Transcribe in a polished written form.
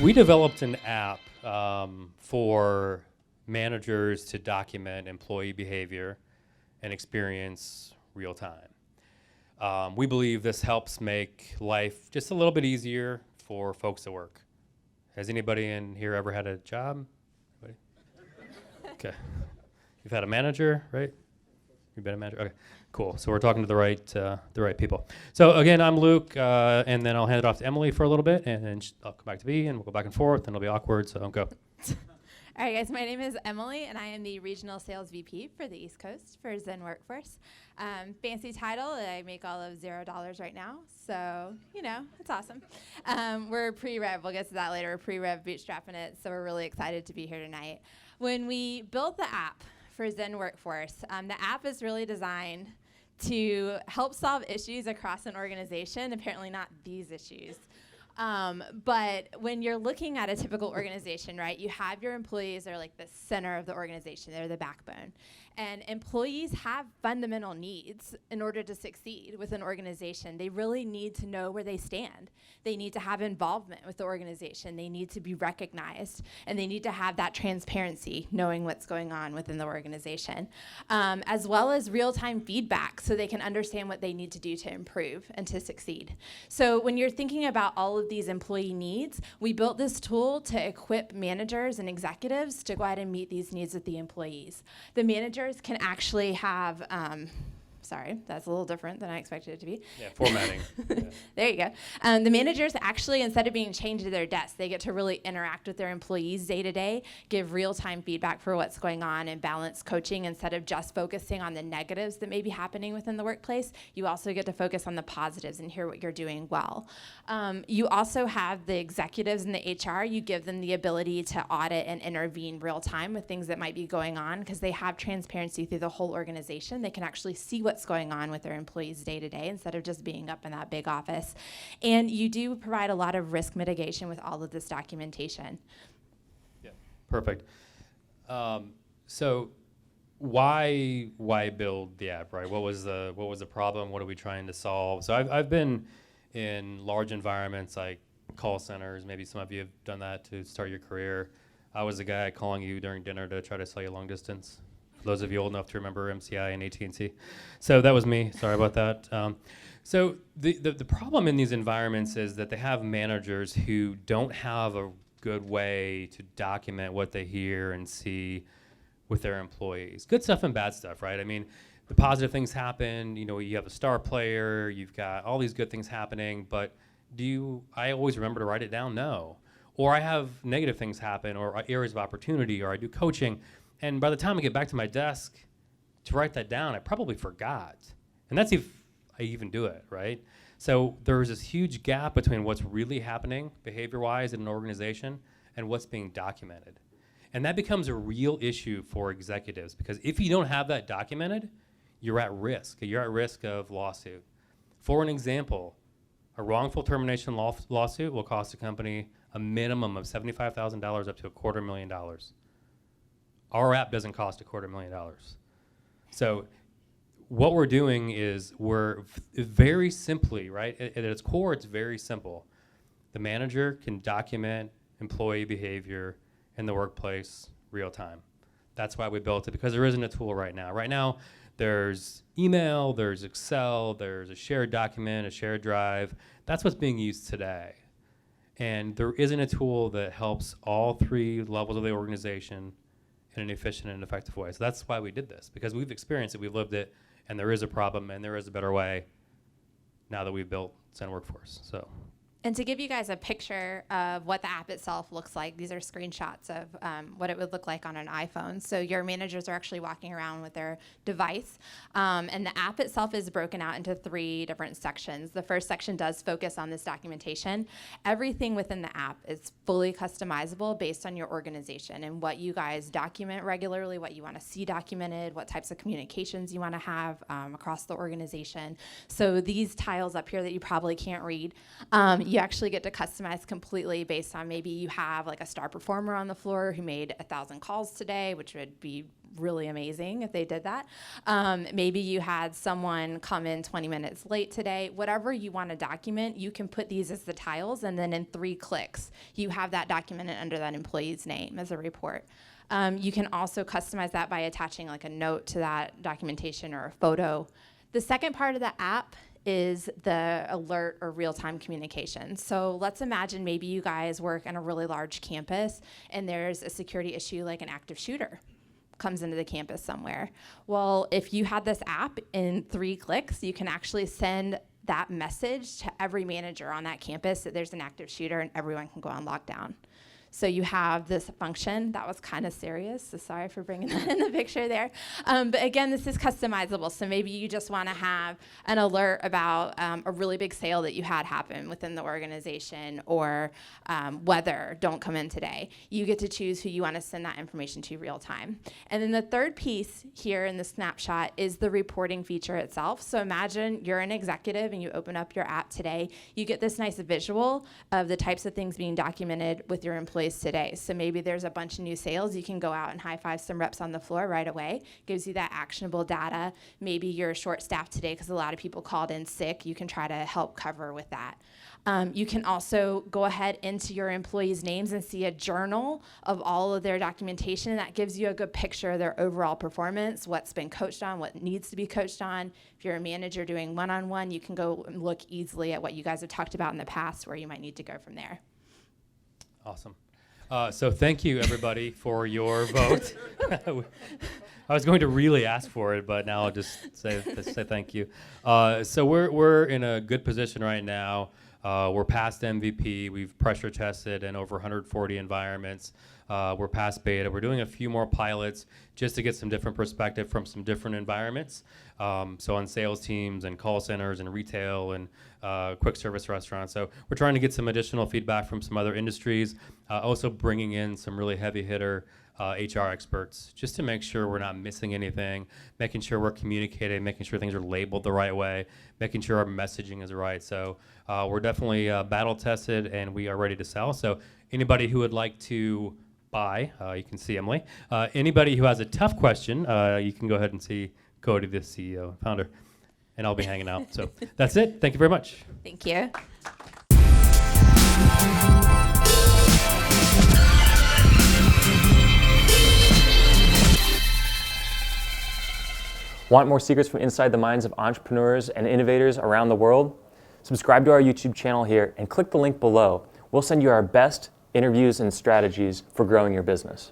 We developed an app for managers to document employee behavior and experience real time. We believe this helps make life just a little bit easier for folks at work. Has anybody in here ever had a job? Anybody? Okay. You've had a manager, right? You've been a manager? Okay, cool. So we're talking to the right people. So again, I'm Luke, and then I'll hand it off to Emily for a little bit, and then I'll come back to me, and we'll go back and forth, and it'll be awkward, so don't go. All right, guys, my name is Emily, and I am the Regional Sales VP for the East Coast for Zenworkforce. Fancy title, I make all of $0 right now, so, you know, it's awesome. We're pre-rev, we'll get to that later, we're pre-rev bootstrapping it, so we're really excited to be here tonight. When we built the app for Zenworkforce, the app is really designed to help solve issues across an organization, apparently not these issues. But when you're looking at a typical organization, right, you have your employees are like the center of the organization. They're the backbone. And employees have fundamental needs in order to succeed with an organization. They really need to know where they stand. They need to have involvement with the organization. They need to be recognized. And they need to have that transparency, knowing what's going on within the organization, as well as real-time feedback so they can understand what they need to do to improve and to succeed. So when you're thinking about all of these employee needs, we built this tool to equip managers and executives to go ahead and meet these needs with the employees. The managers can actually have, sorry, that's a little different than I expected it to be. Yeah, formatting. Yeah. There you go. The managers actually, instead of being chained to their desk, they get to really interact with their employees day to day, give real-time feedback for what's going on, and balance coaching instead of just focusing on the negatives that may be happening within the workplace. You also get to focus on the positives and hear what you're doing well. You also have the executives and the HR. You give them the ability to audit and intervene real-time with things that might be going on because they have transparency through the whole organization. They can actually see what's going on with their employees day to day instead of just being up in that big office. And you do provide a lot of risk mitigation with all of this documentation. Yeah, perfect. So why build the app, right? What was the problem? What are we trying to solve? So I've been in large environments like call centers. Maybe some of you have done that to start your career. I was the guy calling you during dinner to try to sell you long distance. For those of you old enough to remember MCI and AT&T. So that was me. Sorry about that. So the problem in these environments is that they have managers who don't have a good way to document what they hear and see with their employees. Good stuff and bad stuff, right? I mean, the positive things happen. You know, you have a star player. You've got all these good things happening. But I always remember to write it down? No. Or I have negative things happen or areas of opportunity, or I do coaching. And by the time I get back to my desk to write that down, I probably forgot. And that's if I even do it, right? So there's this huge gap between what's really happening behavior-wise in an organization and what's being documented. And that becomes a real issue for executives because if you don't have that documented, you're at risk. You're at risk of lawsuit. For an example, a wrongful termination lawsuit will cost a company a minimum of $75,000 up to $250,000. Our app doesn't cost $250,000. So what we're doing is we're very simply, right, at its core, it's very simple. The manager can document employee behavior in the workplace real time. That's why we built it, because there isn't a tool right now. Right now, there's email, there's Excel, there's a shared document, a shared drive. That's what's being used today. And there isn't a tool that helps all three levels of the organization in an efficient and effective way. So that's why we did this, because we've experienced it, we've lived it, and there is a problem, and there is a better way now that we've built Zenworkforce. So. And to give you guys a picture of what the app itself looks like, these are screenshots of what it would look like on an iPhone. So your managers are actually walking around with their device. And the app itself is broken out into 3 different sections. The first section does focus on this documentation. Everything within the app is fully customizable based on your organization and what you guys document regularly, what you want to see documented, what types of communications you want to have across the organization. So these tiles up here that you probably can't read, you actually get to customize completely based on maybe you have like a star performer on the floor who made 1,000 calls today, which would be really amazing if they did that. Maybe you had someone come in 20 minutes late today. Whatever you want to document, you can put these as the tiles, and then in 3 clicks, you have that documented under that employee's name as a report. You can also customize that by attaching like a note to that documentation or a photo. The second part of the app is the alert or real-time communication. So let's imagine maybe you guys work in a really large campus and there's a security issue like an active shooter comes into the campus somewhere. Well, if you had this app in 3 clicks, you can actually send that message to every manager on that campus that there's an active shooter and everyone can go on lockdown. So you have this function. That was kind of serious, so sorry for bringing that in the picture there. But again, this is customizable. So maybe you just want to have an alert about a really big sale that you had happen within the organization, or weather, don't come in today. You get to choose who you want to send that information to real time. And then the third piece here in the snapshot is the reporting feature itself. So imagine you're an executive and you open up your app today. You get this nice visual of the types of things being documented with your employees today. So maybe there's a bunch of new sales. You can go out and high five some reps on the floor right away. Gives you that actionable data. Maybe you're short staffed today because a lot of people called in sick. You can try to help cover with that. You can also go ahead into your employees' names and see a journal of all of their documentation. That gives you a good picture of their overall performance, what's been coached on, what needs to be coached on. If you're a manager doing one-on-one, you can go and look easily at what you guys have talked about in the past, where you might need to go from there. Awesome. So thank you, everybody, for your vote. I was going to really ask for it, but now I'll just say thank you. So we're in a good position right now. We're past MVP. We've pressure tested in over 140 environments. We're past beta. We're doing a few more pilots just to get some different perspective from some different environments. So on sales teams and call centers and retail and quick service restaurants. So we're trying to get some additional feedback from some other industries. Also bringing in some really heavy hitter HR experts just to make sure we're not missing anything, making sure we're communicating, making sure things are labeled the right way, making sure our messaging is right. So we're definitely battle tested and we are ready to sell. So anybody who would like to buy, you can see Emily. Anybody who has a tough question, you can go ahead and see Cody, the CEO and founder, and I'll be hanging out. So that's it. Thank you very much. Thank you. Want more secrets from inside the minds of entrepreneurs and innovators around the world? Subscribe to our YouTube channel here and click the link below. We'll send you our best interviews and strategies for growing your business.